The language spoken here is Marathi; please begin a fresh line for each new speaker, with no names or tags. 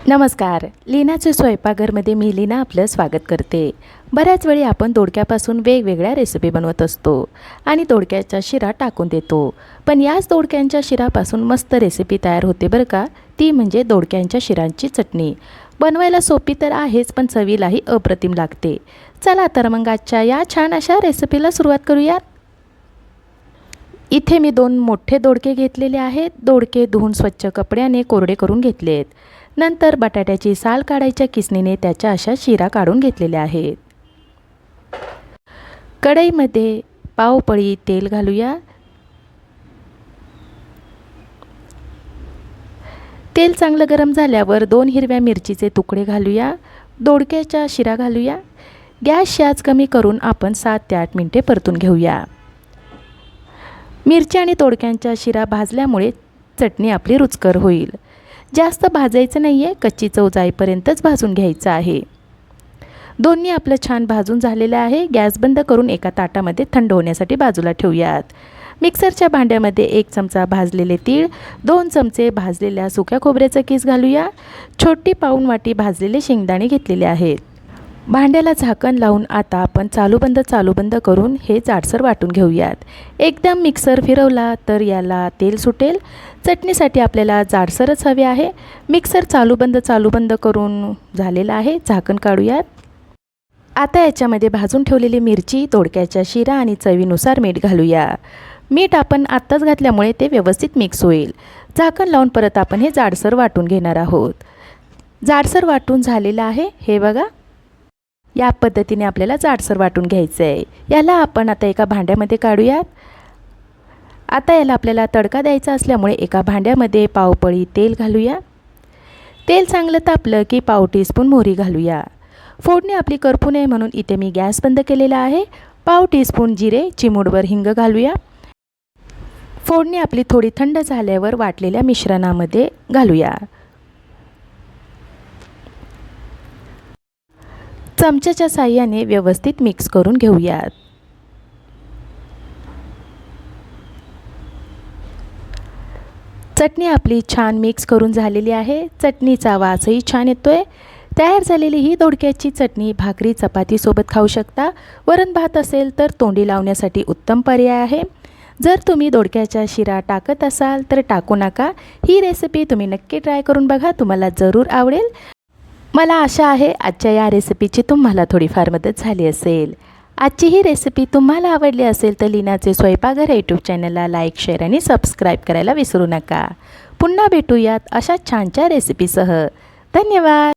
नमस्कार. लीनाचे स्वयंपाकघरमध्ये मी लीना आपलं स्वागत करते. बऱ्याच वेळी आपण दोडक्यापासून वेगवेगळ्या रेसिपी बनवत असतो आणि दोडक्याचा शिरा टाकून देतो. पण याच दोडक्यांच्या शिरापासून मस्त रेसिपी तयार होते बरं का. ती म्हणजे दोडक्यांच्या शिरांची चटणी. बनवायला सोपी तर आहेच, पण चवीलाही अप्रतिम लागते. चला तर मग आजच्या या छान अशा रेसिपीला सुरुवात करूयात. इथे मी 2 मोठे दोडके घेतलेले आहेत. दोडके धुवून स्वच्छ कपड्याने कोरडे करून घेतलेत. नंतर बटाट्याची साल काढायच्या किसणीने त्याच्या अशा शिरा काढून घेतलेल्या आहेत. कढईमध्ये पाव पळी तेल घालूया. तेल चांगलं गरम झाल्यावर 2 हिरव्या मिरचीचे तुकडे घालूया. दोडक्याच्या शिरा घालूया. गॅसची आच कमी करून आपण 7 ते 8 मिनिटे परतून घेऊया. मिरची आणि दोडक्यांच्या शिरा भाजल्यामुळे चटणी आपली रुचकर होईल. जास्त भाजायचं नाही आहे, कच्ची चव जाईपर्यंतच भाजून घ्यायचं आहे. दोन्ही आपलं छान भाजून झालेलं आहे. गॅस बंद करून एका ताटामध्ये थंड होण्यासाठी बाजूला ठेवूयात. मिक्सरच्या भांड्यामध्ये 1 चमचा भाजलेले तीळ, 2 चमचे भाजलेल्या सुक्या खोबऱ्याचा किस घालूया. छोटी पाऊण वाटी भाजलेले शेंगदाणे घेतलेले आहेत. भांड्याला झाकण लावून आता आपण चालू बंद करून हे जाडसर वाटून घेऊयात. एकदम मिक्सर फिरवला तर याला तेल सुटेल. चटणीसाठी आपल्याला जाडसरच हवे आहे. मिक्सर चालू बंद करून झालेला आहे. झाकण काढूयात. आता याच्यामध्ये भाजून ठेवलेली मिरची, दोडक्याच्या शिरा आणि चवीनुसार मीठ घालूया. मीठ आपण आत्ताच घातल्यामुळे ते व्यवस्थित मिक्स होईल. झाकण लावून परत आपण हे जाडसर वाटून घेणार आहोत. जाडसर वाटून झालेलं आहे. हे बघा, या पद्धतीने आपल्याला जाडसर वाटून घ्यायचं आहे. याला आपण आता एका भांड्यामध्ये काढूयात. आता याला आपल्याला तडका द्यायचा असल्यामुळे एका भांड्यामध्ये पाव पळी तेल घालूया. तेल चांगलं तापलं की पाव टीस्पून मोहरी घालूया. फोडणी आपली करपू नये म्हणून इथे मी गॅस बंद केलेला आहे. पाव टीस्पून जिरे, चिमूटभर हिंग घालूया. फोडणी आपली थोडी थंड झाल्यावर वाटलेल्या मिश्रणामध्ये घालूया. चमच्याच्या साहाय्याने व्यवस्थित मिक्स करून घेऊयात. चटणी आपली छान मिक्स करून झालेली आहे. चटणीचा वासही छान येतोय. तयार झालेली ही दोडक्याची चटणी भाकरी चपातीसोबत खाऊ शकता. वरण भात असेल तर तोंडी लावण्यासाठी उत्तम पर्याय आहे. जर तुम्ही दोडक्याच्या शिरा टाकत असाल तर टाकू नका. ही रेसिपी तुम्ही नक्की ट्राय करून बघा. तुम्हाला जरूर आवडेल. मला आशा आहे आजच्या या रेसिपीची तुम्हाला थोडीफार मदत झाली असेल. आजची ही रेसिपी तुम्हाला आवडली असेल तर लीनाचे स्वयंपाकघर यूट्यूब चॅनलला लाईक, शेअर आणि सबस्क्राईब करायला विसरू नका. पुन्हा भेटूयात अशा छानच्या रेसिपीसह. धन्यवाद.